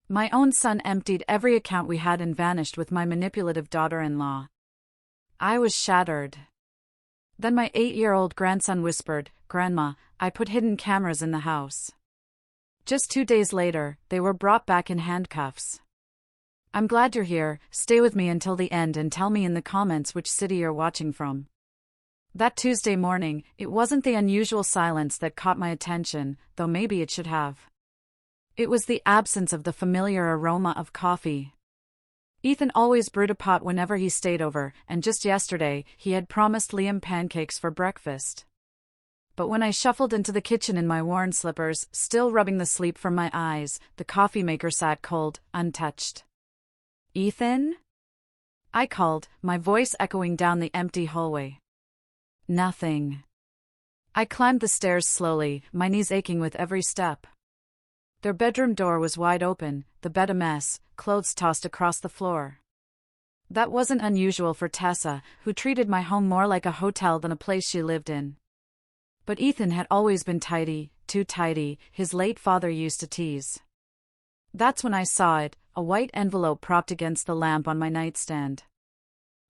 My own son emptied every account we had and vanished with my manipulative daughter-in-law. I was shattered. Then my 8-year-old grandson whispered, "Grandma, I put hidden cameras in the house." Just 2 days later, they were brought back in handcuffs. I'm glad you're here. Stay with me until the end and tell me in the comments which city you're watching from. That Tuesday morning, it wasn't the unusual silence that caught my attention, though maybe it should have. It was the absence of the familiar aroma of coffee. Ethan always brewed a pot whenever he stayed over, and just yesterday, he had promised Liam pancakes for breakfast. But when I shuffled into the kitchen in my worn slippers, still rubbing the sleep from my eyes, the coffee maker sat cold, untouched. "Ethan?" I called, my voice echoing down the empty hallway. Nothing. I climbed the stairs slowly, my knees aching with every step. Their bedroom door was wide open, the bed a mess, clothes tossed across the floor. That wasn't unusual for Tessa, who treated my home more like a hotel than a place she lived in. But Ethan had always been tidy, too tidy, his late father used to tease. That's when I saw it, a white envelope propped against the lamp on my nightstand.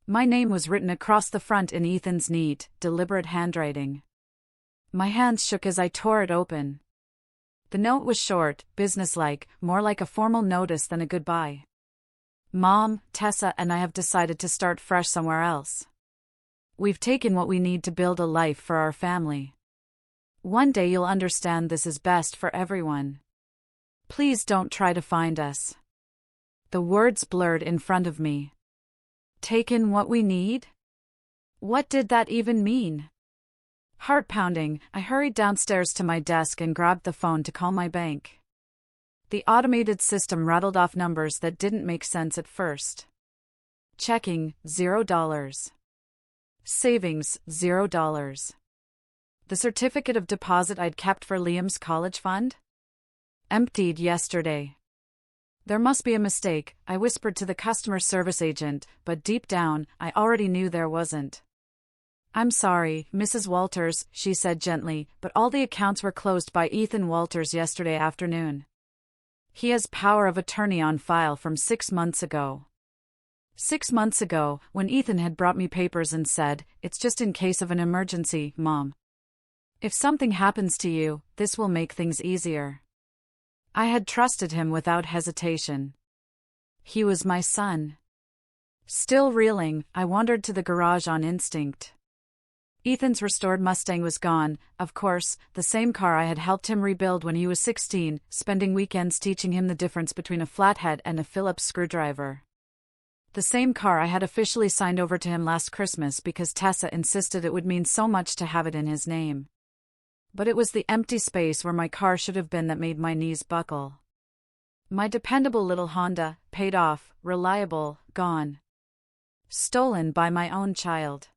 My name was written across the front in Ethan's neat, deliberate handwriting. My hands shook as I tore it open. The note was short, businesslike, more like a formal notice than a goodbye. "Mom, Tessa and I have decided to start fresh somewhere else. We've taken what we need to build a life for our family. One day you'll understand this is best for everyone. Please don't try to find us." The words blurred in front of me. Taken what we need? What did that even mean? Heart pounding, I hurried downstairs to my desk and grabbed the phone to call my bank. The automated system rattled off numbers that didn't make sense at first. Checking, $0. Savings, $0. The certificate of deposit I'd kept for Liam's college fund? Emptied yesterday. There must be a mistake, I whispered to the customer service agent, but deep down, I already knew there wasn't. "I'm sorry, Mrs. Walters," she said gently, "but all the accounts were closed by Ethan Walters yesterday afternoon. He has power of attorney on file from 6 months ago." 6 months ago, when Ethan had brought me papers and said, "It's just in case of an emergency, Mom. If something happens to you, this will make things easier." I had trusted him without hesitation. He was my son. Still reeling, I wandered to the garage on instinct. Ethan's restored Mustang was gone, of course, the same car I had helped him rebuild when he was 16, spending weekends teaching him the difference between a flathead and a Phillips screwdriver. The same car I had officially signed over to him last Christmas because Tessa insisted it would mean so much to have it in his name. But it was the empty space where my car should have been that made my knees buckle. My dependable little Honda, paid off, reliable, gone. Stolen by my own child.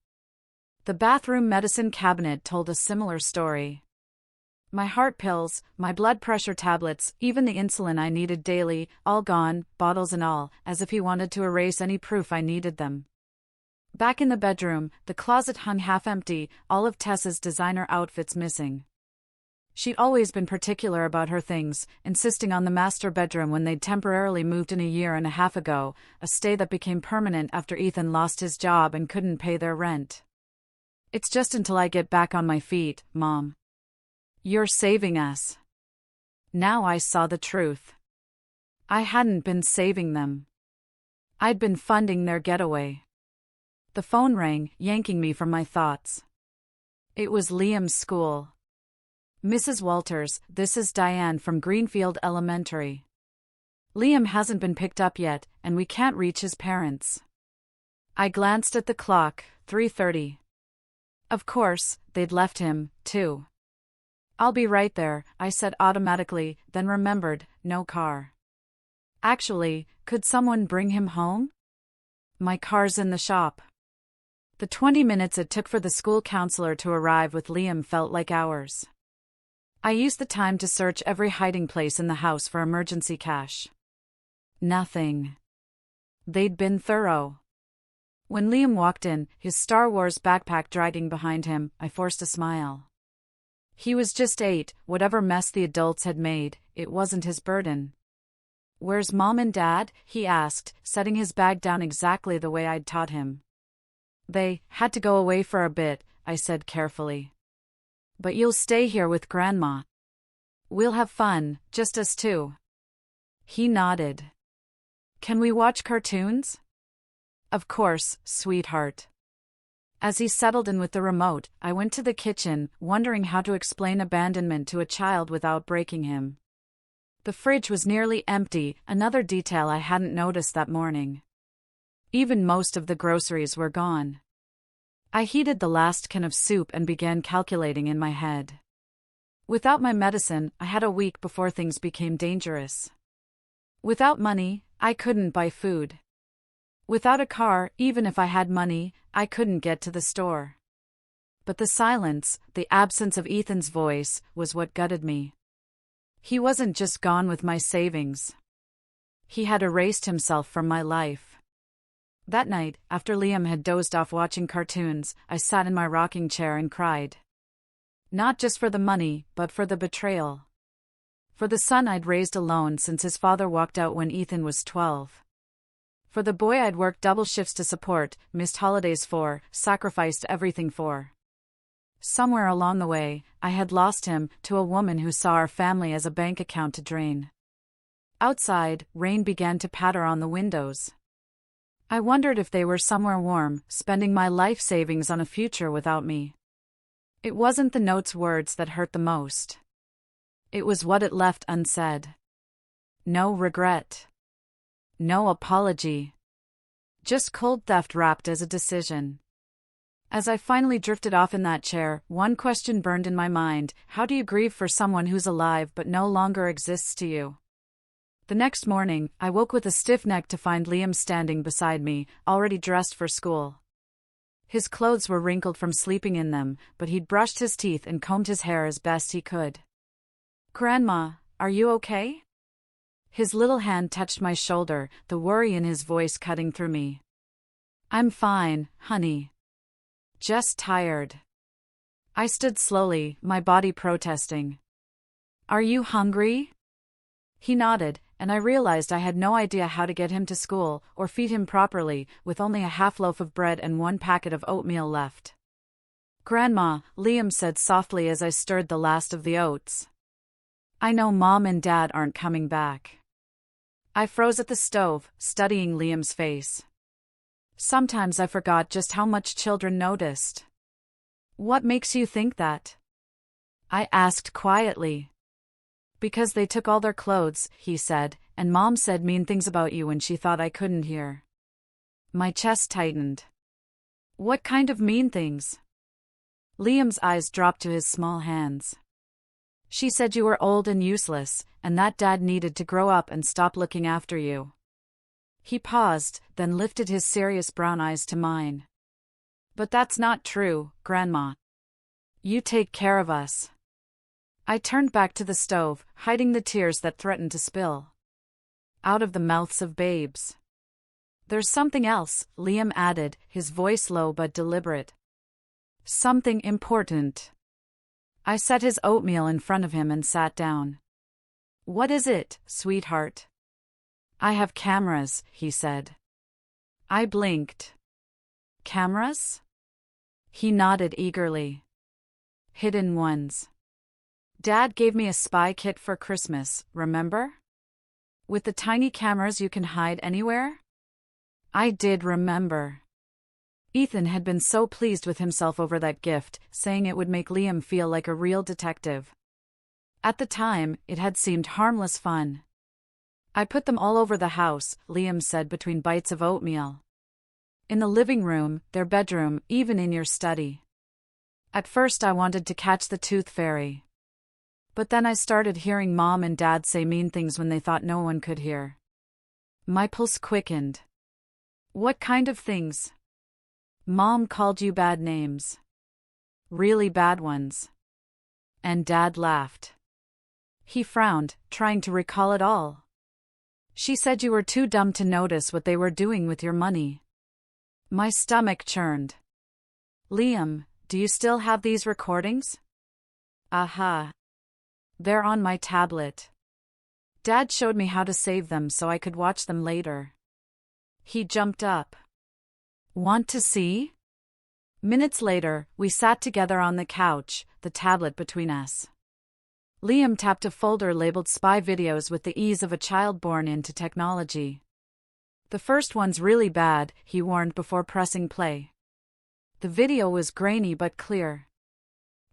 The bathroom medicine cabinet told a similar story. My heart pills, my blood pressure tablets, even the insulin I needed daily, all gone, bottles and all, as if he wanted to erase any proof I needed them. Back in the bedroom, the closet hung half empty, all of Tessa's designer outfits missing. She'd always been particular about her things, insisting on the master bedroom when they'd temporarily moved in a year and a half ago, a stay that became permanent after Ethan lost his job and couldn't pay their rent. "It's just until I get back on my feet, Mom. You're saving us." Now I saw the truth. I hadn't been saving them. I'd been funding their getaway. The phone rang, yanking me from my thoughts. It was Liam's school. "Mrs. Walters, this is Diane from Greenfield Elementary. Liam hasn't been picked up yet, and we can't reach his parents." I glanced at the clock, 3:30. Of course, they'd left him, too. "I'll be right there," I said automatically, then remembered, no car. Actually, could someone bring him home? My car's in the shop. The 20 minutes it took for the school counselor to arrive with Liam felt like hours. I used the time to search every hiding place in the house for emergency cash. Nothing. They'd been thorough. When Liam walked in, his Star Wars backpack dragging behind him, I forced a smile. He was just 8, whatever mess the adults had made, it wasn't his burden. Where's Mom and Dad? He asked, setting his bag down exactly the way I'd taught him. They had to go away for a bit, I said carefully. But you'll stay here with Grandma. We'll have fun, just us two. He nodded. Can we watch cartoons? Of course, sweetheart. As he settled in with the remote, I went to the kitchen, wondering how to explain abandonment to a child without breaking him. The fridge was nearly empty, another detail I hadn't noticed that morning. Even most of the groceries were gone. I heated the last can of soup and began calculating in my head. Without my medicine, I had a week before things became dangerous. Without money, I couldn't buy food. Without a car, even if I had money, I couldn't get to the store. But the silence, the absence of Ethan's voice, was what gutted me. He wasn't just gone with my savings. He had erased himself from my life. That night, after Liam had dozed off watching cartoons, I sat in my rocking chair and cried. Not just for the money, but for the betrayal. For the son I'd raised alone since his father walked out when Ethan was 12. For the boy I'd worked double shifts to support, missed holidays for, sacrificed everything for. Somewhere along the way, I had lost him to a woman who saw our family as a bank account to drain. Outside, rain began to patter on the windows. I wondered if they were somewhere warm, spending my life savings on a future without me. It wasn't the note's words that hurt the most. It was what it left unsaid. No regret. No apology. Just cold theft wrapped as a decision. As I finally drifted off in that chair, one question burned in my mind: how do you grieve for someone who's alive but no longer exists to you? The next morning, I woke with a stiff neck to find Liam standing beside me, already dressed for school. His clothes were wrinkled from sleeping in them, but he'd brushed his teeth and combed his hair as best he could. Grandma, are you okay? His little hand touched my shoulder, the worry in his voice cutting through me. I'm fine, honey. Just tired. I stood slowly, my body protesting. Are you hungry? He nodded, and I realized I had no idea how to get him to school or feed him properly, with only a half loaf of bread and one packet of oatmeal left. Grandma, Liam said softly as I stirred the last of the oats. I know Mom and Dad aren't coming back. I froze at the stove, studying Liam's face. Sometimes I forgot just how much children noticed. What makes you think that? I asked quietly. Because they took all their clothes, he said, and Mom said mean things about you when she thought I couldn't hear. My chest tightened. What kind of mean things? Liam's eyes dropped to his small hands. She said you were old and useless, and that Dad needed to grow up and stop looking after you. He paused, then lifted his serious brown eyes to mine. But that's not true, Grandma. You take care of us. I turned back to the stove, hiding the tears that threatened to spill out of the mouths of babes. There's something else, Liam added, his voice low but deliberate. Something important. I set his oatmeal in front of him and sat down. What is it, sweetheart? I have cameras, he said. I blinked. Cameras? He nodded eagerly. Hidden ones. Dad gave me a spy kit for Christmas, remember? With the tiny cameras you can hide anywhere? I did remember. Ethan had been so pleased with himself over that gift, saying it would make Liam feel like a real detective. At the time, it had seemed harmless fun. I put them all over the house, Liam said between bites of oatmeal. In the living room, their bedroom, even in your study. At first I wanted to catch the tooth fairy. But then I started hearing Mom and Dad say mean things when they thought no one could hear. My pulse quickened. What kind of things? Mom called you bad names. Really bad ones. And Dad laughed. He frowned, trying to recall it all. She said you were too dumb to notice what they were doing with your money. My stomach churned. Liam, do you still have these recordings? Aha. They're on my tablet. Dad showed me how to save them so I could watch them later. He jumped up. Want to see? Minutes later, we sat together on the couch, the tablet between us. Liam tapped a folder labeled spy videos with the ease of a child born into technology. The first one's really bad, he warned before pressing play. The video was grainy but clear.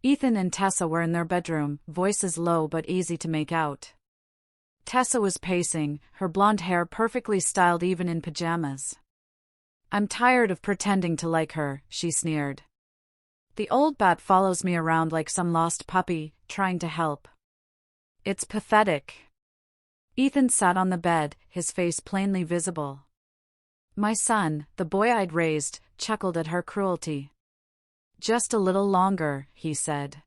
Ethan and Tessa were in their bedroom, voices low but easy to make out. Tessa was pacing, her blonde hair perfectly styled even in pajamas. I'm tired of pretending to like her, she sneered. The old bat follows me around like some lost puppy, trying to help. It's pathetic. Ethan sat on the bed, his face plainly visible. My son, the boy I'd raised, chuckled at her cruelty. Just a little longer, he said.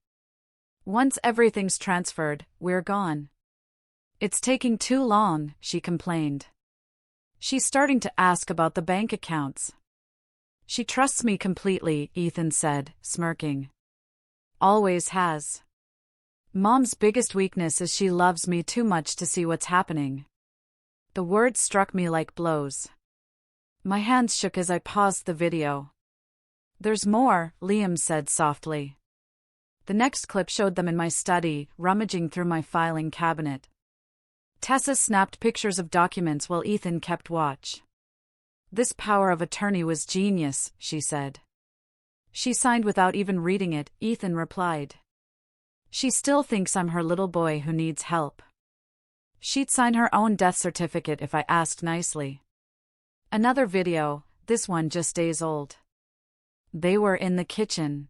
Once everything's transferred, we're gone. It's taking too long, she complained. She's starting to ask about the bank accounts. She trusts me completely, Ethan said, smirking. Always has. Mom's biggest weakness is she loves me too much to see what's happening. The words struck me like blows. My hands shook as I paused the video. There's more, Liam said softly. The next clip showed them in my study, rummaging through my filing cabinet. Tessa snapped pictures of documents while Ethan kept watch. This power of attorney was genius, she said. She signed without even reading it, Ethan replied. She still thinks I'm her little boy who needs help. She'd sign her own death certificate if I asked nicely. Another video, this one just days old. They were in the kitchen.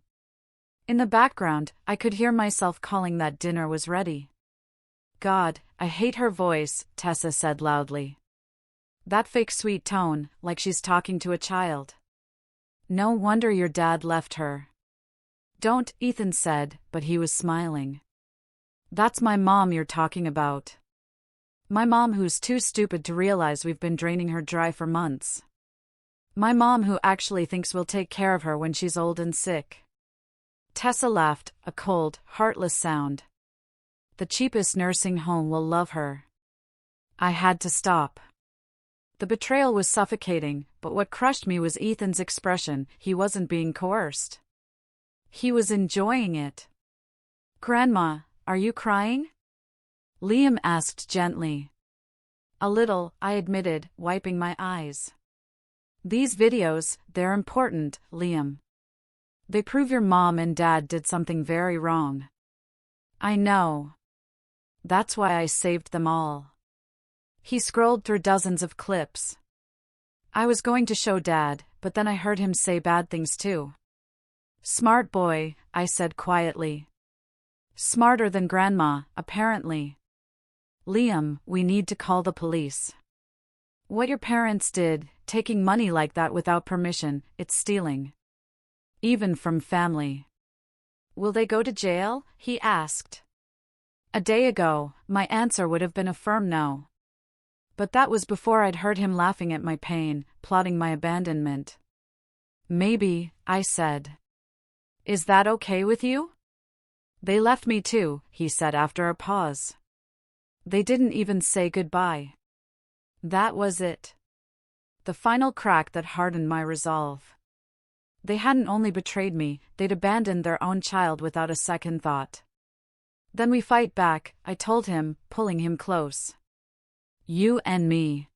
In the background, I could hear myself calling that dinner was ready. God, I hate her voice, Tessa said loudly. That fake sweet tone, like she's talking to a child. No wonder your dad left her. Don't, Ethan said, but he was smiling. That's my mom you're talking about. My mom who's too stupid to realize we've been draining her dry for months. My mom who actually thinks we'll take care of her when she's old and sick. Tessa laughed, a cold, heartless sound. The cheapest nursing home will love her. I had to stop. The betrayal was suffocating, but what crushed me was Ethan's expression. He wasn't being coerced. He was enjoying it. Grandma, are you crying? Liam asked gently. A little, I admitted, wiping my eyes. These videos, they're important, Liam. They prove your mom and dad did something very wrong. I know. That's why I saved them all. He scrolled through dozens of clips. I was going to show Dad, but then I heard him say bad things too. Smart boy, I said quietly. Smarter than Grandma, apparently. Liam, we need to call the police. What your parents did, taking money like that without permission, it's stealing. Even from family. Will they go to jail? He asked. A day ago, my answer would have been a firm no. But that was before I'd heard him laughing at my pain, plotting my abandonment. Maybe, I said. Is that okay with you? They left me too, he said after a pause. They didn't even say goodbye. That was it. The final crack that hardened my resolve. They hadn't only betrayed me, they'd abandoned their own child without a second thought. Then we fight back, I told him, pulling him close. You and me.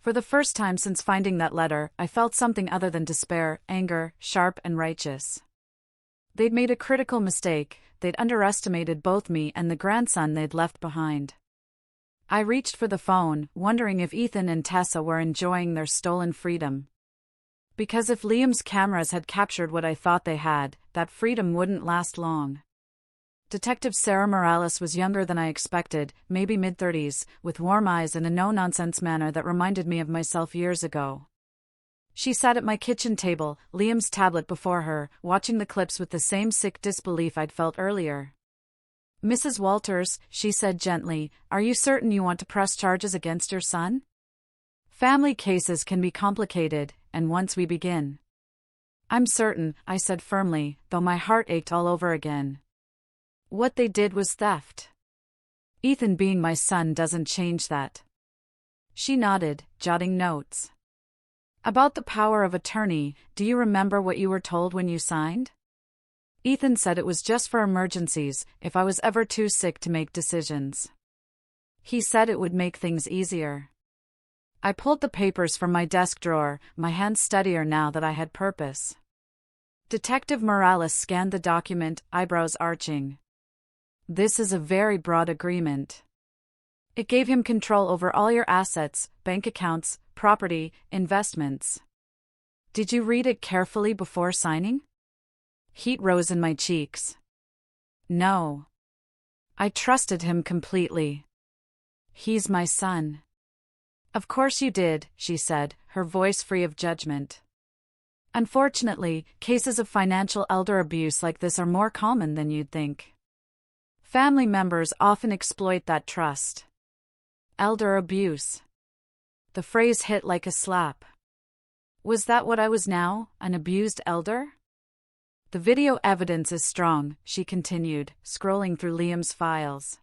For the first time since finding that letter, I felt something other than despair, anger, sharp and righteous. They'd made a critical mistake, they'd underestimated both me and the grandson they'd left behind. I reached for the phone, wondering if Ethan and Tessa were enjoying their stolen freedom. Because if Liam's cameras had captured what I thought they had, that freedom wouldn't last long. Detective Sarah Morales was younger than I expected, maybe mid-30s, with warm eyes and a no-nonsense manner that reminded me of myself years ago. She sat at my kitchen table, Liam's tablet before her, watching the clips with the same sick disbelief I'd felt earlier. Mrs. Walters, she said gently, are you certain you want to press charges against your son? Family cases can be complicated, and once we begin. I'm certain, I said firmly, though my heart ached all over again. What they did was theft. Ethan being my son doesn't change that. She nodded, jotting notes. About the power of attorney, do you remember what you were told when you signed? Ethan said it was just for emergencies, if I was ever too sick to make decisions. He said it would make things easier. I pulled the papers from my desk drawer, my hands steadier now that I had purpose. Detective Morales scanned the document, eyebrows arching. This is a very broad agreement. It gave him control over all your assets, bank accounts, property, investments. Did you read it carefully before signing? Heat rose in my cheeks. No. I trusted him completely. He's my son. Of course you did, she said, her voice free of judgment. Unfortunately, cases of financial elder abuse like this are more common than you'd think. Family members often exploit that trust. Elder abuse. The phrase hit like a slap. Was that what I was now, an abused elder? The video evidence is strong, she continued, scrolling through Liam's files.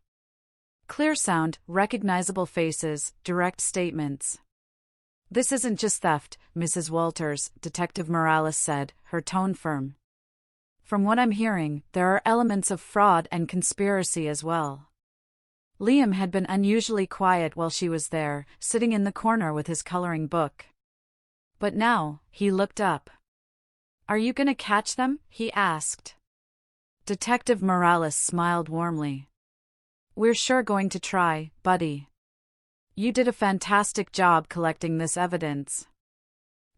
Clear sound, recognizable faces, direct statements. This isn't just theft, Mrs. Walters, Detective Morales said, her tone firm. From what I'm hearing, there are elements of fraud and conspiracy as well. Liam had been unusually quiet while she was there, sitting in the corner with his coloring book. But now, he looked up. Are you gonna catch them? He asked. Detective Morales smiled warmly. We're sure going to try, buddy. You did a fantastic job collecting this evidence.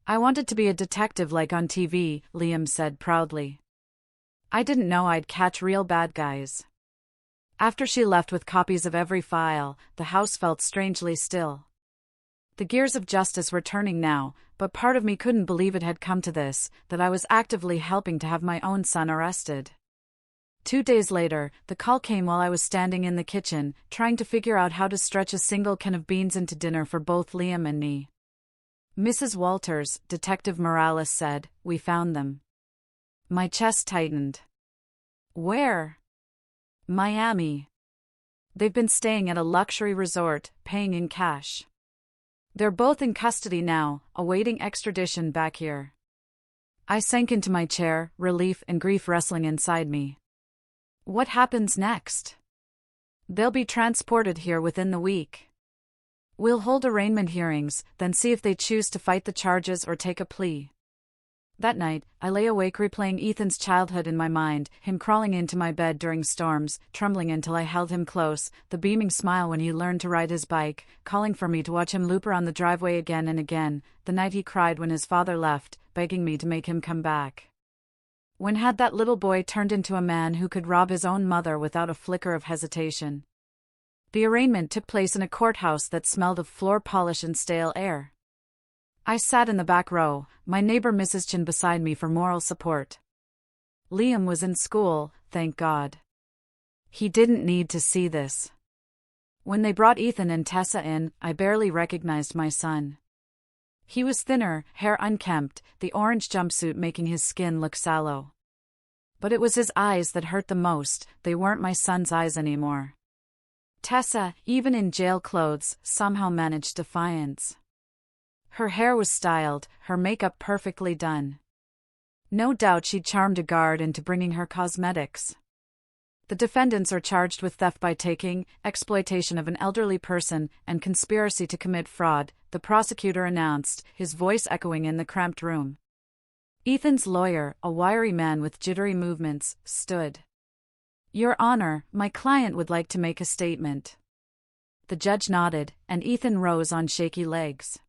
I wanted to be a detective like on TV, Liam said proudly. I didn't know I'd catch real bad guys. After she left with copies of every file, the house felt strangely still. The gears of justice were turning now, but part of me couldn't believe it had come to this, that I was actively helping to have my own son arrested. 2 days later, the call came while I was standing in the kitchen, trying to figure out how to stretch a single can of beans into dinner for both Liam and me. Mrs. Walters, Detective Morales said, we found them. My chest tightened. Where? Miami. They've been staying at a luxury resort, paying in cash. They're both in custody now, awaiting extradition back here. I sank into my chair, relief and grief wrestling inside me. What happens next? They'll be transported here within the week. We'll hold arraignment hearings, then see if they choose to fight the charges or take a plea. That night, I lay awake replaying Ethan's childhood in my mind, him crawling into my bed during storms, trembling until I held him close, the beaming smile when he learned to ride his bike, calling for me to watch him loop around the driveway again and again, the night he cried when his father left, begging me to make him come back. When had that little boy turned into a man who could rob his own mother without a flicker of hesitation? The arraignment took place in a courthouse that smelled of floor polish and stale air. I sat in the back row, my neighbor Mrs. Chin beside me for moral support. Liam was in school, thank God. He didn't need to see this. When they brought Ethan and Tessa in, I barely recognized my son. He was thinner, hair unkempt, the orange jumpsuit making his skin look sallow. But it was his eyes that hurt the most, they weren't my son's eyes anymore. Tessa, even in jail clothes, somehow managed defiance. Her hair was styled, her makeup perfectly done. No doubt she'd charmed a guard into bringing her cosmetics. The defendants are charged with theft by taking, exploitation of an elderly person, and conspiracy to commit fraud, the prosecutor announced, his voice echoing in the cramped room. Ethan's lawyer, a wiry man with jittery movements, stood. Your Honor, my client would like to make a statement. The judge nodded, and Ethan rose on shaky legs.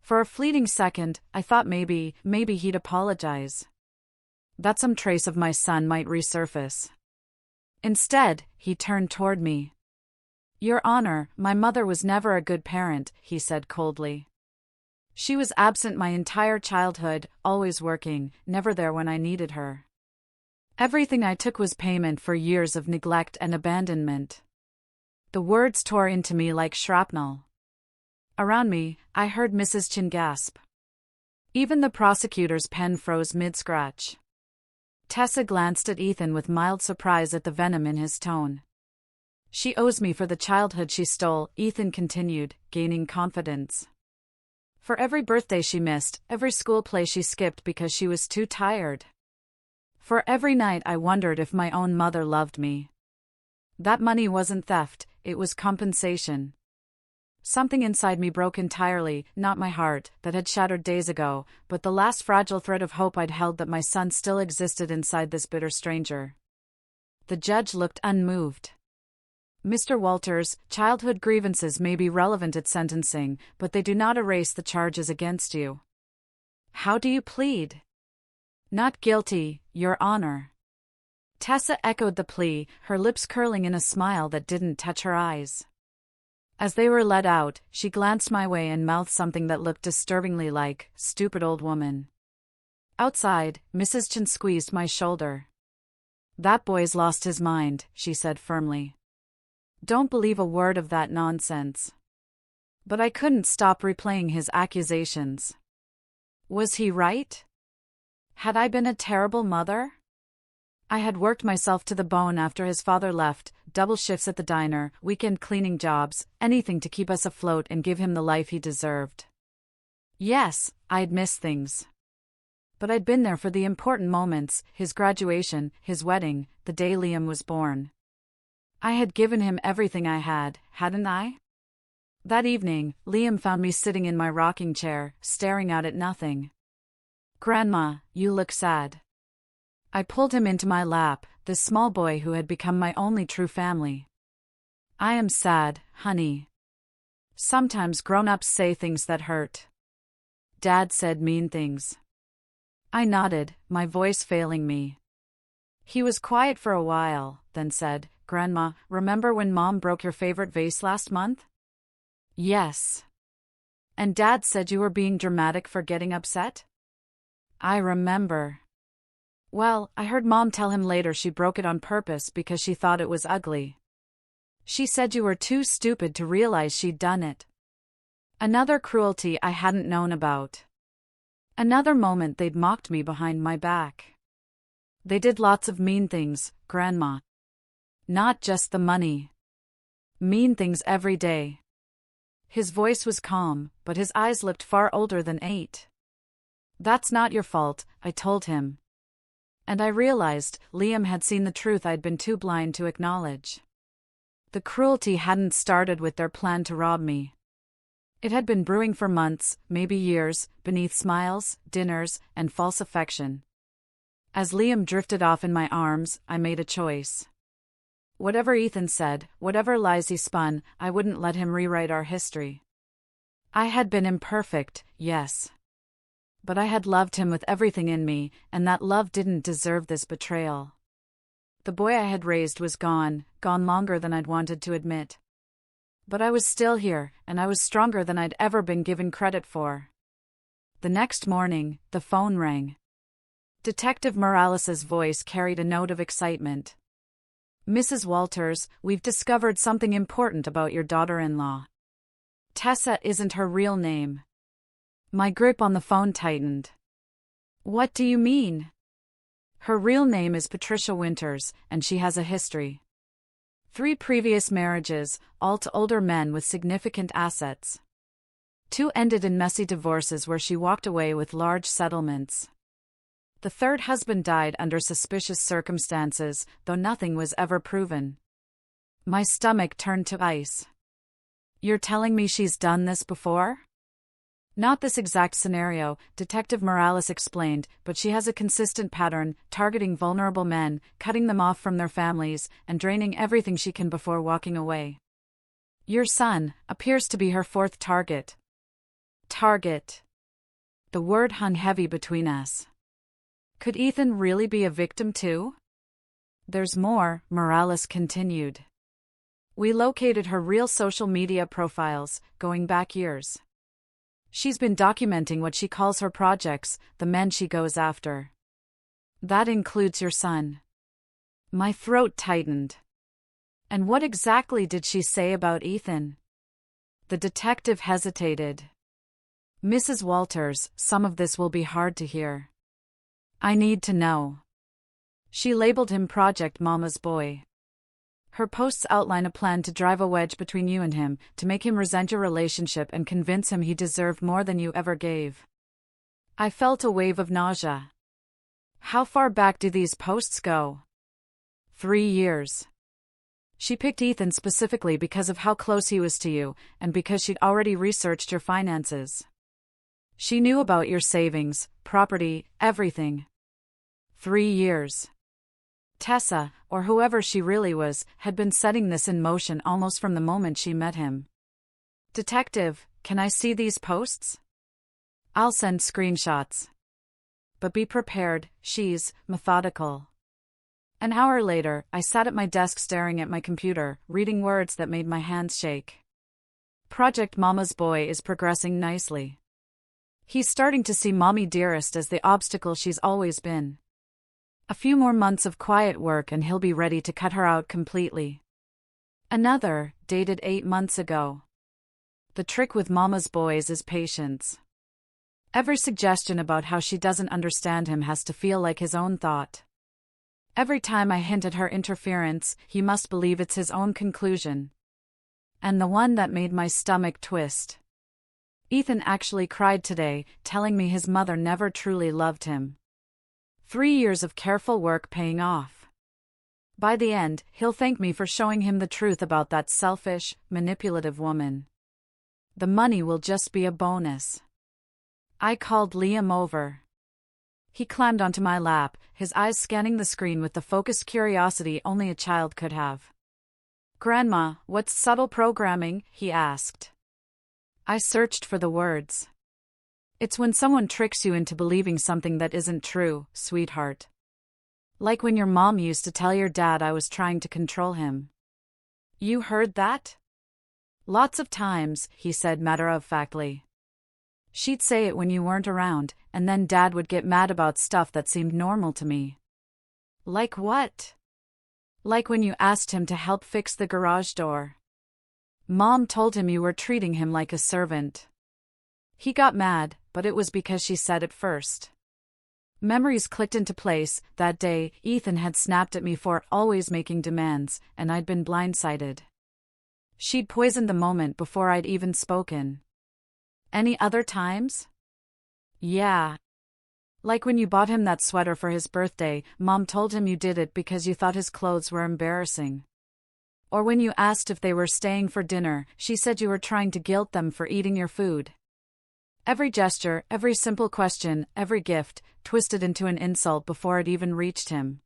For a fleeting second, I thought maybe he'd apologize. That some trace of my son might resurface. Instead, he turned toward me. Your Honor, my mother was never a good parent, he said coldly. She was absent my entire childhood, always working, never there when I needed her. Everything I took was payment for years of neglect and abandonment. The words tore into me like shrapnel. Around me, I heard Mrs. Chin gasp. Even the prosecutor's pen froze mid-scratch. Tessa glanced at Ethan with mild surprise at the venom in his tone. She owes me for the childhood she stole, Ethan continued, gaining confidence. For every birthday she missed, every school play she skipped because she was too tired. For every night I wondered if my own mother loved me. That money wasn't theft, it was compensation. Something inside me broke entirely, not my heart, that had shattered days ago, but the last fragile thread of hope I'd held that my son still existed inside this bitter stranger. The judge looked unmoved. Mr. Walters, childhood grievances may be relevant at sentencing, but they do not erase the charges against you. How do you plead? Not guilty, Your Honor. Tessa echoed the plea, her lips curling in a smile that didn't touch her eyes. As they were let out, she glanced my way and mouthed something that looked disturbingly like, "Stupid old woman." Outside, Mrs. Chen squeezed my shoulder. "That boy's lost his mind," she said firmly. "Don't believe a word of that nonsense." But I couldn't stop replaying his accusations. Was he right? Had I been a terrible mother? I had worked myself to the bone after his father left, double shifts at the diner, weekend cleaning jobs, anything to keep us afloat and give him the life he deserved. Yes, I'd missed things. But I'd been there for the important moments, his graduation, his wedding, the day Liam was born. I had given him everything I had, hadn't I? That evening, Liam found me sitting in my rocking chair, staring out at nothing. "Grandma, you look sad." I pulled him into my lap, this small boy who had become my only true family. "I am sad, honey. Sometimes grown-ups say things that hurt. Dad said mean things." I nodded, my voice failing me. He was quiet for a while, then said, "Grandma, remember when Mom broke your favorite vase last month?" "Yes." "And Dad said you were being dramatic for getting upset?" "I remember." "Well, I heard Mom tell him later she broke it on purpose because she thought it was ugly. She said you were too stupid to realize she'd done it." Another cruelty I hadn't known about. Another moment they'd mocked me behind my back. "They did lots of mean things, Grandma. Not just the money. Mean things every day." His voice was calm, but his eyes looked far older than 8. "That's not your fault," I told him. And I realized Liam had seen the truth I'd been too blind to acknowledge. The cruelty hadn't started with their plan to rob me. It had been brewing for months, maybe years, beneath smiles, dinners, and false affection. As Liam drifted off in my arms, I made a choice. Whatever Ethan said, whatever lies he spun, I wouldn't let him rewrite our history. I had been imperfect, yes. But I had loved him with everything in me, and that love didn't deserve this betrayal. The boy I had raised was gone longer than I'd wanted to admit. But I was still here, and I was stronger than I'd ever been given credit for. The next morning, the phone rang. Detective Morales's voice carried a note of excitement. "Mrs. Walters, we've discovered something important about your daughter-in-law. Tessa isn't her real name." My grip on the phone tightened. "What do you mean?" "Her real name is Patricia Winters, and she has a history. 3 previous marriages, all to older men with significant assets. 2 ended in messy divorces where she walked away with large settlements. The 3rd husband died under suspicious circumstances, though nothing was ever proven." My stomach turned to ice. "You're telling me she's done this before?" "Not this exact scenario," Detective Morales explained, "but she has a consistent pattern, targeting vulnerable men, cutting them off from their families, and draining everything she can before walking away. Your son appears to be her 4th target." Target. The word hung heavy between us. Could Ethan really be a victim too? "There's more," Morales continued. "We located her real social media profiles, going back years. She's been documenting what she calls her projects, the men she goes after. That includes your son." My throat tightened. "And what exactly did she say about Ethan?" The detective hesitated. "Mrs. Walters, some of this will be hard to hear. I need to know. She labeled him Project Mama's Boy. Her posts outline a plan to drive a wedge between you and him, to make him resent your relationship and convince him he deserved more than you ever gave. I felt a wave of nausea. How far back do these posts go? 3 years. She picked Ethan specifically because of how close he was to you, and because she'd already researched your finances. She knew about your savings, property, everything. 3 years. Tessa, or whoever she really was, had been setting this in motion almost from the moment she met him. Detective, can I see these posts? I'll send screenshots. But be prepared, she's methodical. An hour later, I sat at my desk staring at my computer, reading words that made my hands shake. Project Mama's Boy is progressing nicely. He's starting to see Mommy Dearest as the obstacle she's always been. A few more months of quiet work and he'll be ready to cut her out completely. Another, dated 8 months ago. The trick with Mama's boys is patience. Every suggestion about how she doesn't understand him has to feel like his own thought. Every time I hint at her interference, he must believe it's his own conclusion. And the one that made my stomach twist. Ethan actually cried today, telling me his mother never truly loved him. 3 years of careful work paying off. By the end, he'll thank me for showing him the truth about that selfish, manipulative woman. The money will just be a bonus. I called Liam over. He climbed onto my lap, his eyes scanning the screen with the focused curiosity only a child could have. "Grandma, what's subtle programming?" he asked. I searched for the words. "It's when someone tricks you into believing something that isn't true, sweetheart. Like when your mom used to tell your dad I was trying to control him." "You heard that?" "Lots of times," he said matter-of-factly. "She'd say it when you weren't around, and then Dad would get mad about stuff that seemed normal to me." "Like what?" "Like when you asked him to help fix the garage door. Mom told him you were treating him like a servant. He got mad, but it was because she said it first." Memories clicked into place. That day, Ethan had snapped at me for always making demands, and I'd been blindsided. She'd poisoned the moment before I'd even spoken. "Any other times?" "Yeah. Like when you bought him that sweater for his birthday, Mom told him you did it because you thought his clothes were embarrassing. Or when you asked if they were staying for dinner, she said you were trying to guilt them for eating your food." Every gesture, every simple question, every gift, twisted into an insult before it even reached him.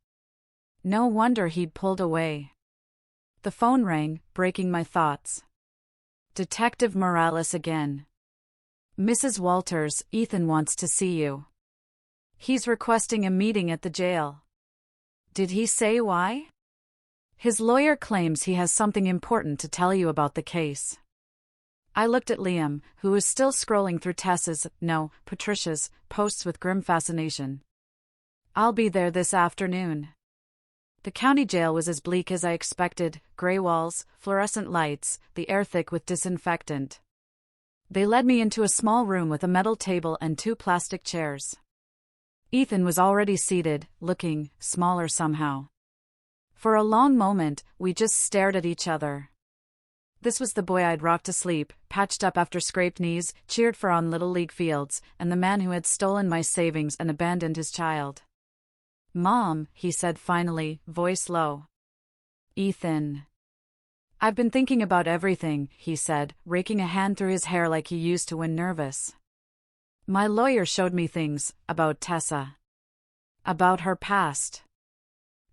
No wonder he'd pulled away. The phone rang, breaking my thoughts. Detective Morales again. "Mrs. Walters, Ethan wants to see you. He's requesting a meeting at the jail." "Did he say why?" "His lawyer claims he has something important to tell you about the case." I looked at Liam, who was still scrolling through Patricia's, posts with grim fascination. "I'll be there this afternoon." The county jail was as bleak as I expected, gray walls, fluorescent lights, the air thick with disinfectant. They led me into a small room with a metal table and 2 plastic chairs. Ethan was already seated, looking smaller somehow. For a long moment, we just stared at each other. This was the boy I'd rocked to sleep, patched up after scraped knees, cheered for on Little League fields, and the man who had stolen my savings and abandoned his child. "Mom," he said finally, voice low. "Ethan." "I've been thinking about everything," he said, raking a hand through his hair like he used to when nervous. "My lawyer showed me things about Tessa. About her past."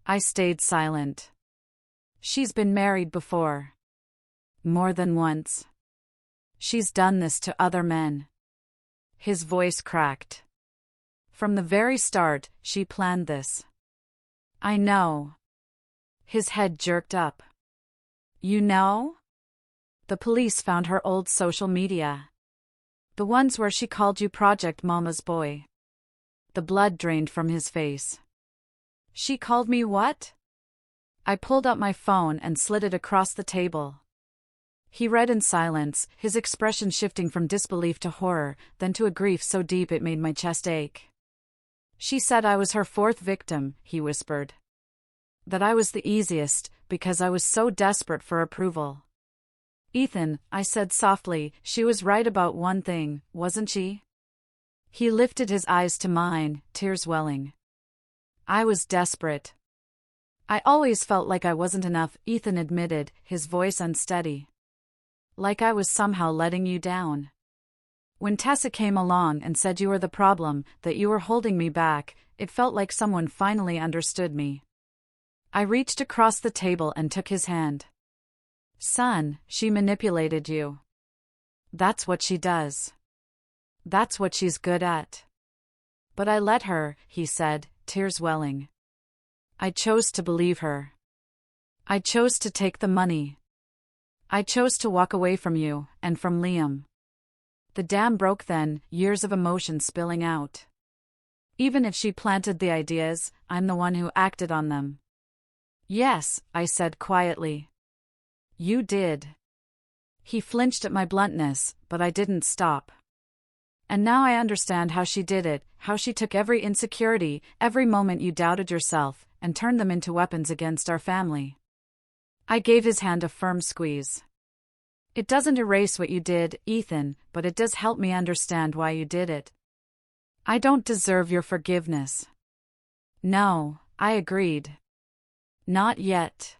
I stayed silent. "She's been married before. More than once. She's done this to other men." His voice cracked. "From the very start, she planned this." "I know." His head jerked up. "You know?" "The police found her old social media. The ones where she called you Project Mama's Boy." The blood drained from his face. "She called me what?" I pulled out my phone and slid it across the table. He read in silence, his expression shifting from disbelief to horror, then to a grief so deep it made my chest ache. "She said I was her 4th victim," he whispered. That I was the easiest, because I was so desperate for approval. Ethan, I said softly, she was right about one thing, wasn't she? He lifted his eyes to mine, tears welling. I was desperate. I always felt like I wasn't enough, Ethan admitted, his voice unsteady. Like I was somehow letting you down. When Tessa came along and said you were the problem, that you were holding me back, it felt like someone finally understood me. I reached across the table and took his hand. Son, she manipulated you. That's what she does. That's what she's good at. But I let her, he said, tears welling. I chose to believe her. I chose to take the money. I chose to walk away from you, and from Liam. The dam broke then, years of emotion spilling out. Even if she planted the ideas, I'm the one who acted on them. Yes, I said quietly. You did. He flinched at my bluntness, but I didn't stop. And now I understand how she did it, how she took every insecurity, every moment you doubted yourself, and turned them into weapons against our family. I gave his hand a firm squeeze. It doesn't erase what you did, Ethan, but it does help me understand why you did it. I don't deserve your forgiveness. No, I agreed. Not yet.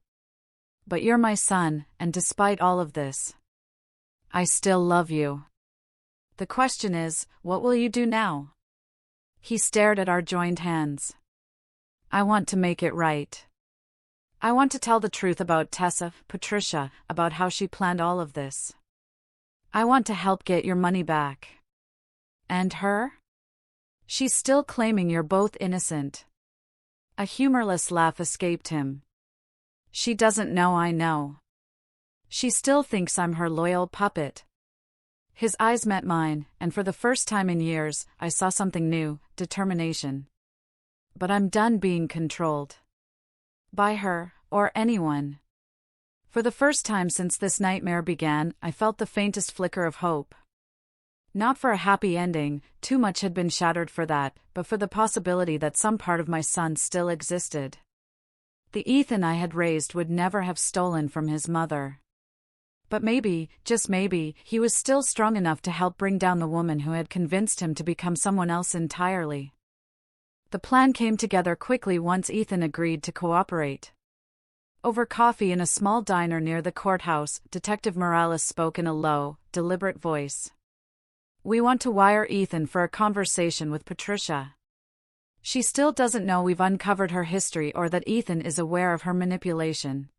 But you're my son, and despite all of this, I still love you. The question is, what will you do now? He stared at our joined hands. I want to make it right. I want to tell the truth about Tessa, Patricia, about how she planned all of this. I want to help get your money back. And her? She's still claiming you're both innocent. A humorless laugh escaped him. She doesn't know I know. She still thinks I'm her loyal puppet. His eyes met mine, and for the first time in years, I saw something new, determination. But I'm done being controlled. By her, or anyone. For the first time since this nightmare began, I felt the faintest flicker of hope. Not for a happy ending, too much had been shattered for that, but for the possibility that some part of my son still existed. The Ethan I had raised would never have stolen from his mother. But maybe, just maybe, he was still strong enough to help bring down the woman who had convinced him to become someone else entirely. The plan came together quickly once Ethan agreed to cooperate. Over coffee in a small diner near the courthouse, Detective Morales spoke in a low, deliberate voice. We want to wire Ethan for a conversation with Patricia. She still doesn't know we've uncovered her history or that Ethan is aware of her manipulation.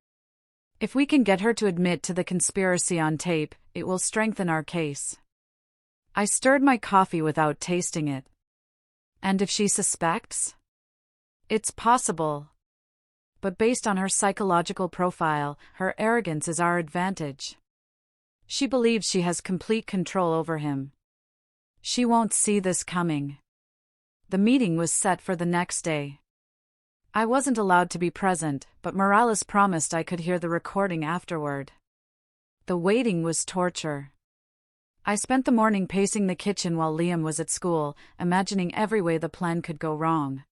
If we can get her to admit to the conspiracy on tape, it will strengthen our case. I stirred my coffee without tasting it. And if she suspects? It's possible. But based on her psychological profile, her arrogance is our advantage. She believes she has complete control over him. She won't see this coming. The meeting was set for the next day. I wasn't allowed to be present, but Morales promised I could hear the recording afterward. The waiting was torture. I spent the morning pacing the kitchen while Liam was at school, imagining every way the plan could go wrong.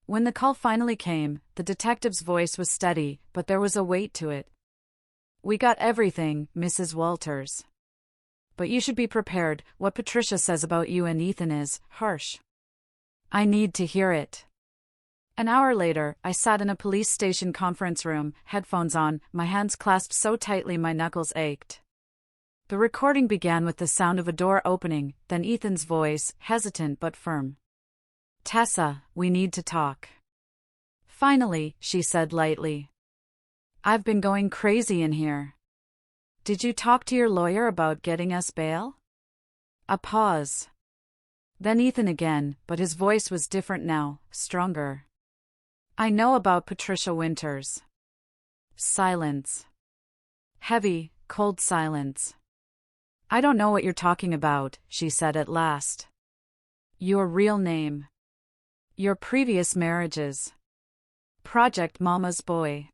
When the call finally came, the detective's voice was steady, but there was a weight to it. We got everything, Mrs. Walters. But you should be prepared, what Patricia says about you and Ethan is harsh. I need to hear it. An hour later, I sat in a police station conference room, headphones on, my hands clasped so tightly my knuckles ached. The recording began with the sound of a door opening, then Ethan's voice, hesitant but firm. Tessa, we need to talk. Finally, she said lightly. I've been going crazy in here. Did you talk to your lawyer about getting us bail? A pause. Then Ethan again, but his voice was different now, stronger. I know about Patricia Winters. Silence. Heavy, cold silence. I don't know what you're talking about, she said at last. Your real name. Your previous marriages. Project Mama's Boy.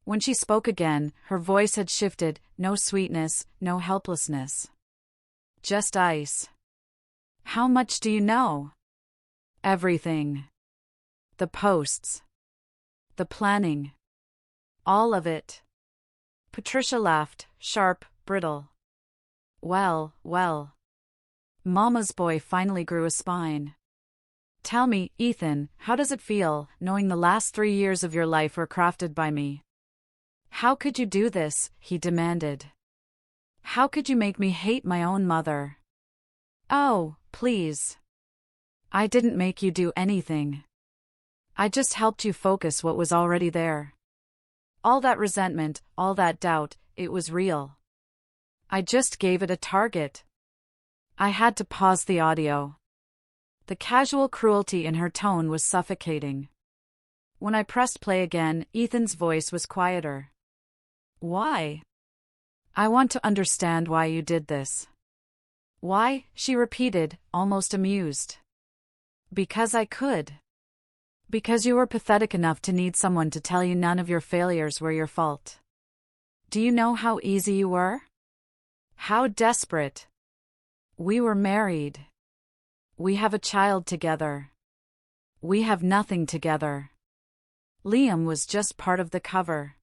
When she spoke again, her voice had shifted, no sweetness, no helplessness. Just ice. How much do you know? Everything. The posts. The planning. All of it. Patricia laughed, sharp, brittle. Well, well. Mama's boy finally grew a spine. Tell me, Ethan, how does it feel, knowing the last 3 years of your life were crafted by me? How could you do this? He demanded. How could you make me hate my own mother? Oh, please. I didn't make you do anything. I just helped you focus what was already there. All that resentment, all that doubt, it was real. I just gave it a target. I had to pause the audio. The casual cruelty in her tone was suffocating. When I pressed play again, Ethan's voice was quieter. Why? I want to understand why you did this. Why? She repeated, almost amused. Because I could. Because you were pathetic enough to need someone to tell you none of your failures were your fault. Do you know how easy you were? How desperate. We were married. We have a child together. We have nothing together. Liam was just part of the cover.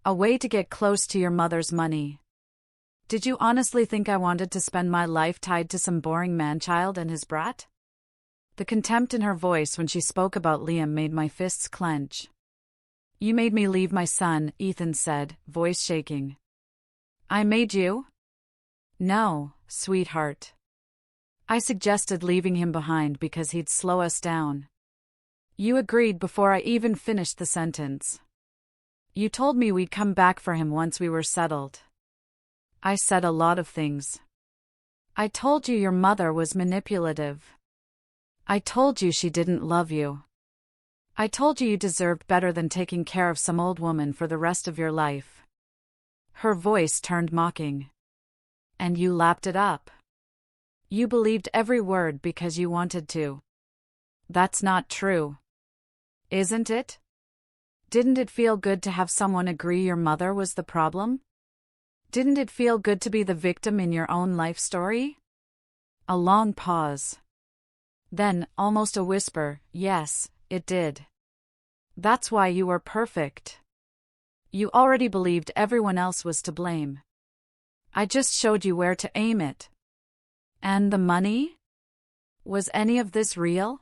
A way to get close to your mother's money. Did you honestly think I wanted to spend my life tied to some boring man-child and his brat? The contempt in her voice when she spoke about Liam made my fists clench. You made me leave my son, Ethan said, voice shaking. I made you? No, sweetheart. I suggested leaving him behind because he'd slow us down. You agreed before I even finished the sentence. You told me we'd come back for him once we were settled. I said a lot of things. I told you your mother was manipulative. I told you she didn't love you. I told you you deserved better than taking care of some old woman for the rest of your life. Her voice turned mocking. And you lapped it up. You believed every word because you wanted to. That's not true. Isn't it? Didn't it feel good to have someone agree your mother was the problem? Didn't it feel good to be the victim in your own life story? A long pause. Then, almost a whisper, yes, it did. That's why you were perfect. You already believed everyone else was to blame. I just showed you where to aim it. And the money? Was any of this real?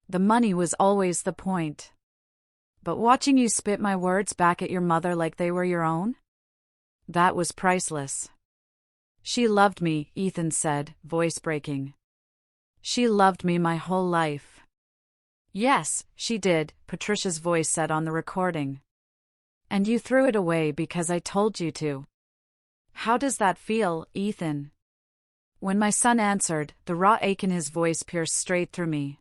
The money was always the point. But watching you spit my words back at your mother like they were your own? That was priceless. She loved me, Ethan said, voice breaking. She loved me my whole life. Yes, she did, Patricia's voice said on the recording. And you threw it away because I told you to. How does that feel, Ethan? When my son answered, the raw ache in his voice pierced straight through me.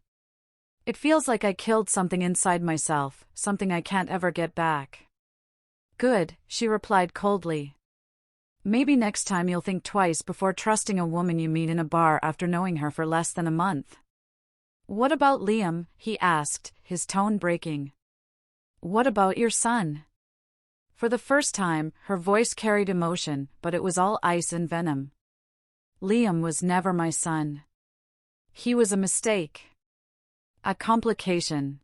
It feels like I killed something inside myself, something I can't ever get back. Good, she replied coldly. Maybe next time you'll think twice before trusting a woman you meet in a bar after knowing her for less than a month. What about Liam? He asked, his tone breaking. What about your son? For the first time, her voice carried emotion, but it was all ice and venom. Liam was never my son. He was a mistake. A complication.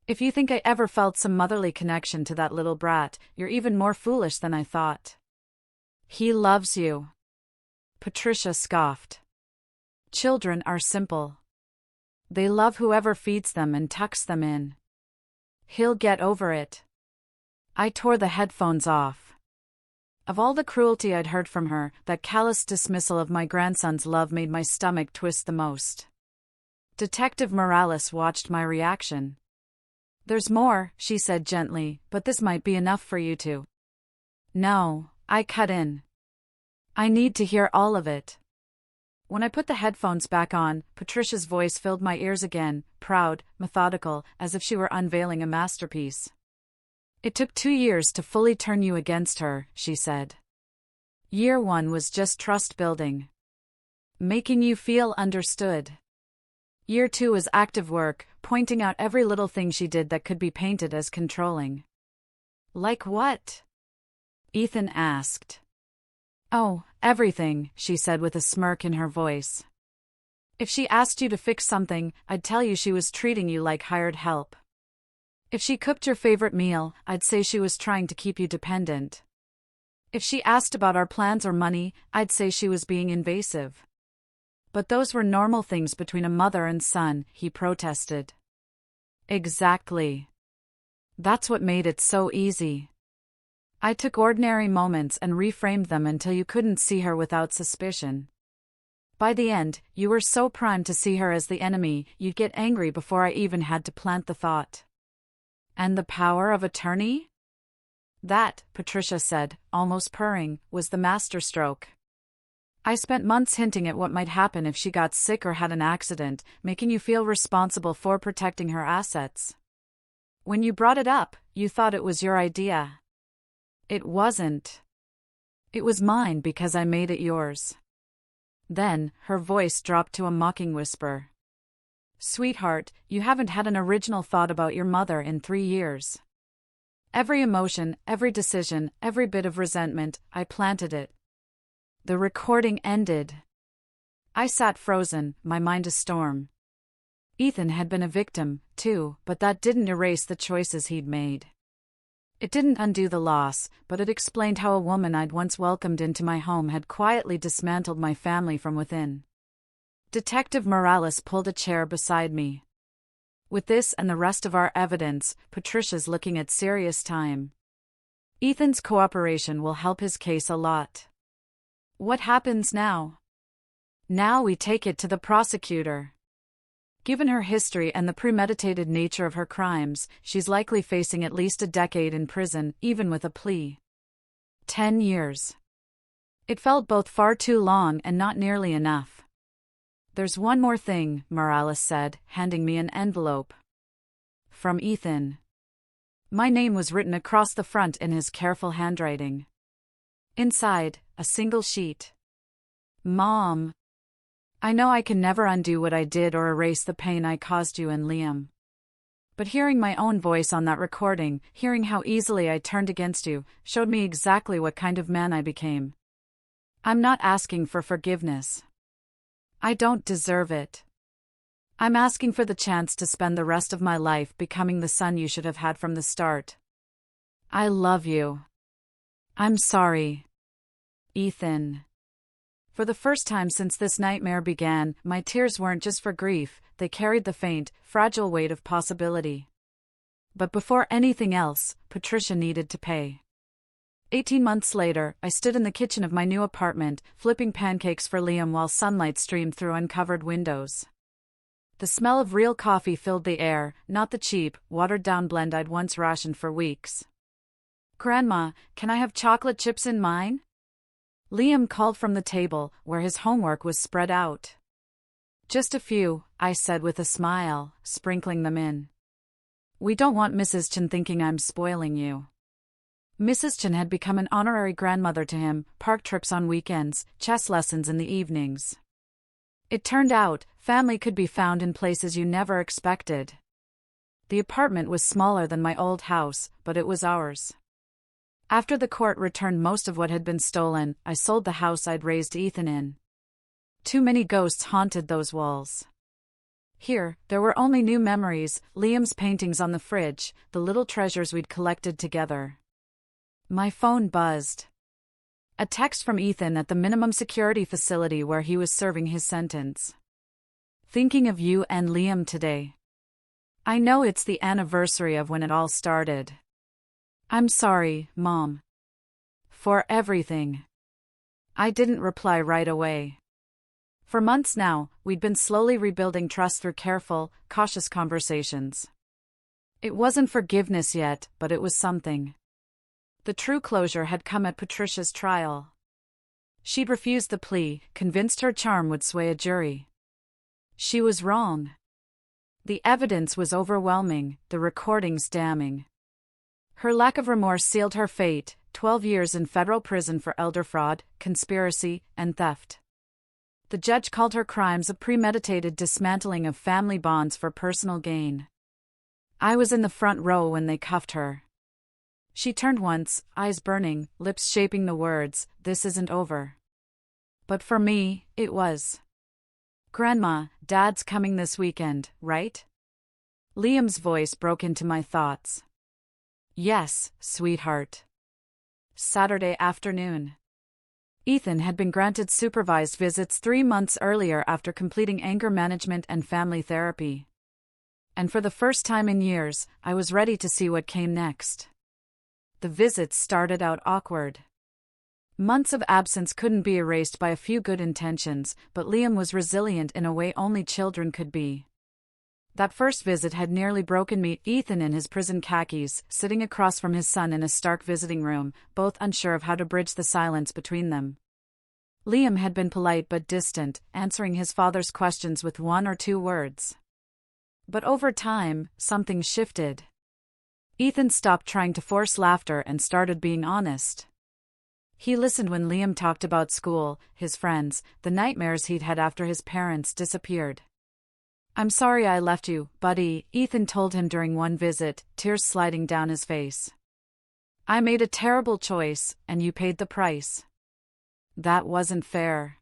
If you think I ever felt some motherly connection to that little brat, you're even more foolish than I thought. He loves you. Patricia scoffed. Children are simple. They love whoever feeds them and tucks them in. He'll get over it. I tore the headphones off. Of all the cruelty I'd heard from her, that callous dismissal of my grandson's love made my stomach twist the most. Detective Morales watched my reaction. There's more, she said gently, but this might be enough for you two. No, I cut in. I need to hear all of it. When I put the headphones back on, Patricia's voice filled my ears again, proud, methodical, as if she were unveiling a masterpiece. It took 2 years to fully turn you against her, she said. Year 1 was just trust building. Making you feel understood. Year 2 is active work, pointing out every little thing she did that could be painted as controlling. Like what? Ethan asked. Oh, everything, she said with a smirk in her voice. If she asked you to fix something, I'd tell you she was treating you like hired help. If she cooked your favorite meal, I'd say she was trying to keep you dependent. If she asked about our plans or money, I'd say she was being invasive. But those were normal things between a mother and son, he protested. Exactly. That's what made it so easy. I took ordinary moments and reframed them until you couldn't see her without suspicion. By the end, you were so primed to see her as the enemy, you'd get angry before I even had to plant the thought. And the power of attorney? That, Patricia said, almost purring, was the masterstroke. I spent months hinting at what might happen if she got sick or had an accident, making you feel responsible for protecting her assets. When you brought it up, you thought it was your idea. It wasn't. It was mine because I made it yours. Then, her voice dropped to a mocking whisper. Sweetheart, you haven't had an original thought about your mother in 3 years. Every emotion, every decision, every bit of resentment, I planted it. The recording ended. I sat frozen, my mind a storm. Ethan had been a victim, too, but that didn't erase the choices he'd made. It didn't undo the loss, but it explained how a woman I'd once welcomed into my home had quietly dismantled my family from within. Detective Morales pulled a chair beside me. With this and the rest of our evidence, Patricia's looking at serious time. Ethan's cooperation will help his case a lot. What happens now? Now we take it to the prosecutor. Given her history and the premeditated nature of her crimes, she's likely facing at least a decade in prison, even with a plea. 10 years. It felt both far too long and not nearly enough. There's one more thing, Morales said, handing me an envelope. From Ethan. My name was written across the front in his careful handwriting. Inside, a single sheet. Mom. I know I can never undo what I did or erase the pain I caused you and Liam. But hearing my own voice on that recording, hearing how easily I turned against you, showed me exactly what kind of man I became. I'm not asking for forgiveness. I don't deserve it. I'm asking for the chance to spend the rest of my life becoming the son you should have had from the start. I love you. I'm sorry. Ethan. For the first time since this nightmare began, my tears weren't just for grief, they carried the faint, fragile weight of possibility. But before anything else, Patricia needed to pay. 18 months later, I stood in the kitchen of my new apartment, flipping pancakes for Liam while sunlight streamed through uncovered windows. The smell of real coffee filled the air, not the cheap, watered-down blend I'd once rationed for weeks. Grandma, can I have chocolate chips in mine? Liam called from the table, where his homework was spread out. Just a few, I said with a smile, sprinkling them in. We don't want Mrs. Chen thinking I'm spoiling you. Mrs. Chen had become an honorary grandmother to him, park trips on weekends, chess lessons in the evenings. It turned out, family could be found in places you never expected. The apartment was smaller than my old house, but it was ours. After the court returned most of what had been stolen, I sold the house I'd raised Ethan in. Too many ghosts haunted those walls. Here, there were only new memories, Liam's paintings on the fridge, the little treasures we'd collected together. My phone buzzed. A text from Ethan at the minimum security facility where he was serving his sentence. Thinking of you and Liam today. I know it's the anniversary of when it all started. I'm sorry, Mom. For everything. I didn't reply right away. For months now, we'd been slowly rebuilding trust through careful, cautious conversations. It wasn't forgiveness yet, but it was something. The true closure had come at Patricia's trial. She'd refused the plea, convinced her charm would sway a jury. She was wrong. The evidence was overwhelming, the recordings damning. Her lack of remorse sealed her fate, 12 years in federal prison for elder fraud, conspiracy, and theft. The judge called her crimes a premeditated dismantling of family bonds for personal gain. I was in the front row when they cuffed her. She turned once, eyes burning, lips shaping the words, "This isn't over." But for me, it was. "Grandma, Dad's coming this weekend, right?" Liam's voice broke into my thoughts. Yes, sweetheart. Saturday afternoon. Ethan had been granted supervised visits 3 months earlier after completing anger management and family therapy. And for the first time in years, I was ready to see what came next. The visits started out awkward. Months of absence couldn't be erased by a few good intentions, but Liam was resilient in a way only children could be. That first visit had nearly broken me. Ethan in his prison khakis, sitting across from his son in a stark visiting room, both unsure of how to bridge the silence between them. Liam had been polite but distant, answering his father's questions with 1 or 2 words. But over time, something shifted. Ethan stopped trying to force laughter and started being honest. He listened when Liam talked about school, his friends, the nightmares he'd had after his parents disappeared. "I'm sorry I left you, buddy," Ethan told him during one visit, tears sliding down his face. "I made a terrible choice, and you paid the price. That wasn't fair.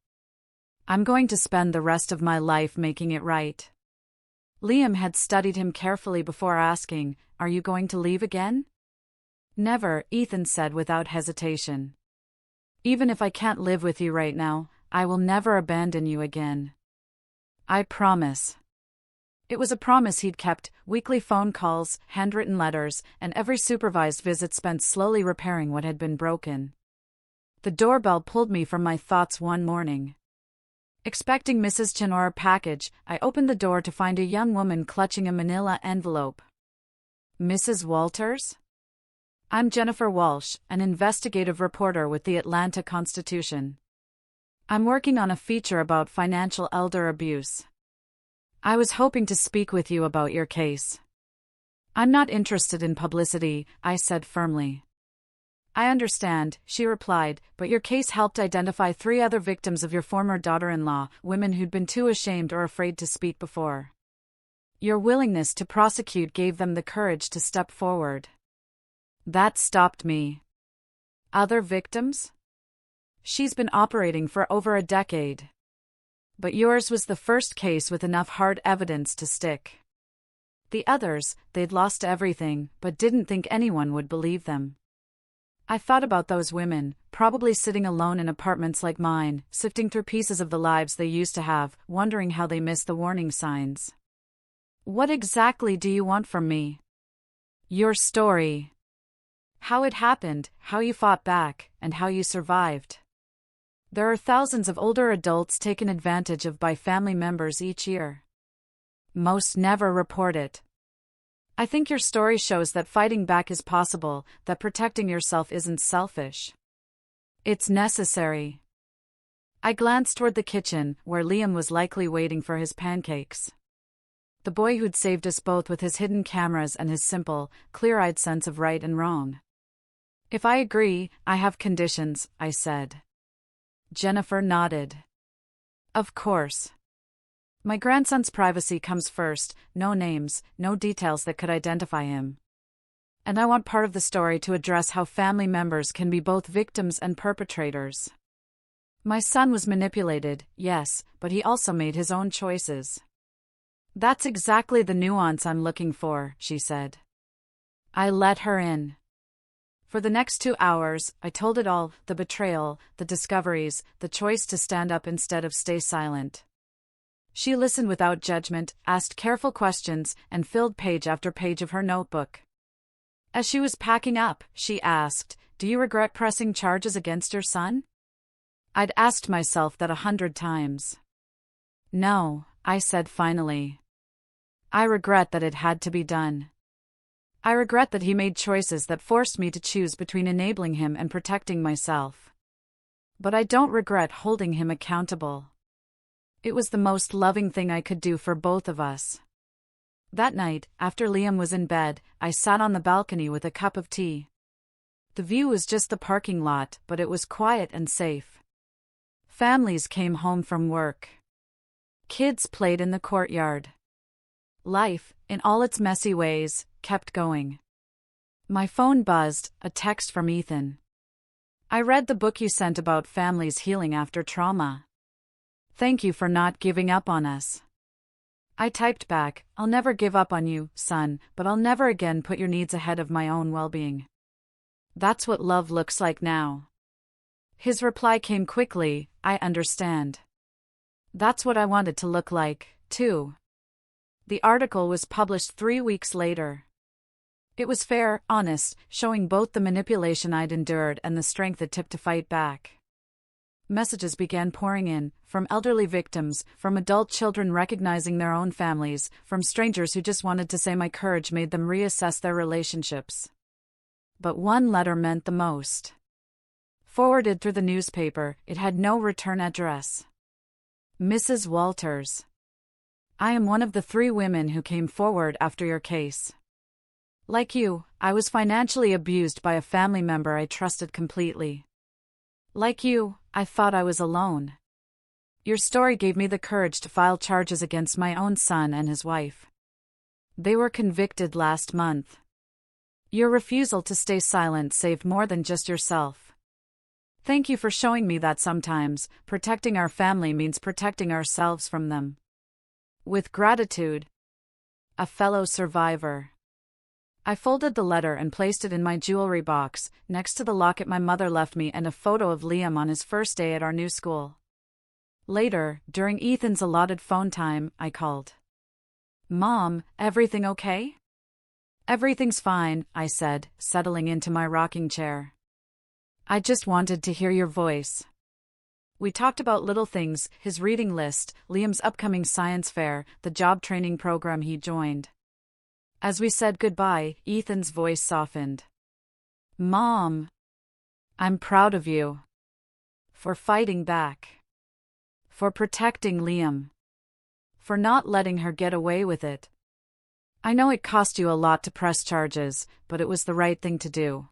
I'm going to spend the rest of my life making it right." Liam had studied him carefully before asking, "Are you going to leave again?" "Never," Ethan said without hesitation. "Even if I can't live with you right now, I will never abandon you again. I promise." It was a promise he'd kept, weekly phone calls, handwritten letters, and every supervised visit spent slowly repairing what had been broken. The doorbell pulled me from my thoughts one morning. Expecting Mrs. Chinora package, I opened the door to find a young woman clutching a manila envelope. "Mrs. Walters?" "I'm Jennifer Walsh, an investigative reporter with the Atlanta Constitution. I'm working on a feature about financial elder abuse. I was hoping to speak with you about your case." "I'm not interested in publicity," I said firmly. "I understand," she replied, "but your case helped identify 3 other victims of your former daughter-in-law, women who'd been too ashamed or afraid to speak before. Your willingness to prosecute gave them the courage to step forward. That stopped me." "Other victims?" "She's been operating for over a decade. But yours was the first case with enough hard evidence to stick. The others, they'd lost everything, but didn't think anyone would believe them." I thought about those women, probably sitting alone in apartments like mine, sifting through pieces of the lives they used to have, wondering how they missed the warning signs. "What exactly do you want from me?" "Your story. How it happened, how you fought back, and how you survived. There are thousands of older adults taken advantage of by family members each year. Most never report it. I think your story shows that fighting back is possible, that protecting yourself isn't selfish. It's necessary." I glanced toward the kitchen, where Liam was likely waiting for his pancakes. The boy who'd saved us both with his hidden cameras and his simple, clear-eyed sense of right and wrong. "If I agree, I have conditions," I said. Jennifer nodded. "Of course. My grandson's privacy comes first, no names, no details that could identify him. And I want part of the story to address how family members can be both victims and perpetrators. My son was manipulated, yes, but he also made his own choices." "That's exactly the nuance I'm looking for," she said. I let her in. For the next 2 hours, I told it all, the betrayal, the discoveries, the choice to stand up instead of stay silent. She listened without judgment, asked careful questions, and filled page after page of her notebook. As she was packing up, she asked, "Do you regret pressing charges against your son?" I'd asked myself that 100 times. "No," I said finally. "I regret that it had to be done. I regret that he made choices that forced me to choose between enabling him and protecting myself. But I don't regret holding him accountable. It was the most loving thing I could do for both of us." That night, after Liam was in bed, I sat on the balcony with a cup of tea. The view was just the parking lot, but it was quiet and safe. Families came home from work. Kids played in the courtyard. Life, in all its messy ways, kept going. My phone buzzed, a text from Ethan. "I read the book you sent about families healing after trauma. Thank you for not giving up on us." I typed back, "I'll never give up on you, son, but I'll never again put your needs ahead of my own well-being. That's what love looks like now." His reply came quickly, "I understand. That's what I want it to look like, too." The article was published 3 weeks later. It was fair, honest, showing both the manipulation I'd endured and the strength it took to fight back. Messages began pouring in, from elderly victims, from adult children recognizing their own families, from strangers who just wanted to say my courage made them reassess their relationships. But one letter meant the most. Forwarded through the newspaper, it had no return address. "Mrs. Walters, I am one of the 3 women who came forward after your case. Like you, I was financially abused by a family member I trusted completely. Like you, I thought I was alone. Your story gave me the courage to file charges against my own son and his wife. They were convicted last month. Your refusal to stay silent saved more than just yourself. Thank you for showing me that sometimes protecting our family means protecting ourselves from them. With gratitude, a fellow survivor." I folded the letter and placed it in my jewelry box, next to the locket my mother left me and a photo of Liam on his first day at our new school. Later, during Ethan's allotted phone time, I called. "Mom, everything okay?" "Everything's fine," I said, settling into my rocking chair. "I just wanted to hear your voice." We talked about little things, his reading list, Liam's upcoming science fair, the job training program he joined. As we said goodbye, Ethan's voice softened. "Mom, I'm proud of you. For fighting back. For protecting Liam. For not letting her get away with it. I know it cost you a lot to press charges, but it was the right thing to do.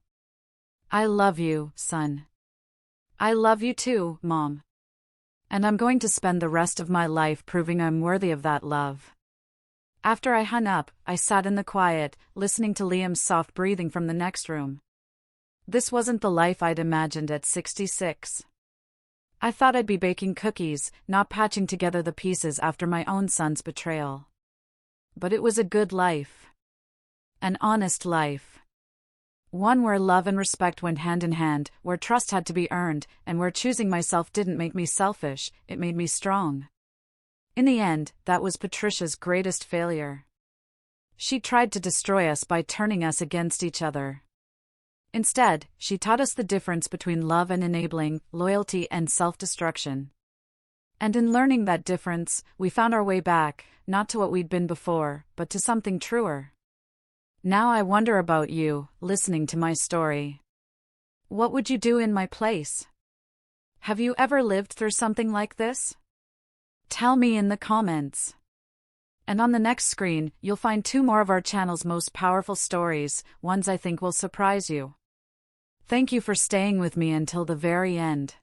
I love you, son. I love you too, Mom. And I'm going to spend the rest of my life proving I'm worthy of that love." After I hung up, I sat in the quiet, listening to Liam's soft breathing from the next room. This wasn't the life I'd imagined at 66. I thought I'd be baking cookies, not patching together the pieces after my own son's betrayal. But it was a good life. An honest life. One where love and respect went hand in hand, where trust had to be earned, and where choosing myself didn't make me selfish, it made me strong. In the end, that was Patricia's greatest failure. She tried to destroy us by turning us against each other. Instead, she taught us the difference between love and enabling, loyalty and self-destruction. And in learning that difference, we found our way back, not to what we'd been before, but to something truer. Now I wonder about you, listening to my story. What would you do in my place? Have you ever lived through something like this? Tell me in the comments. And on the next screen, you'll find 2 more of our channel's most powerful stories, ones I think will surprise you. Thank you for staying with me until the very end.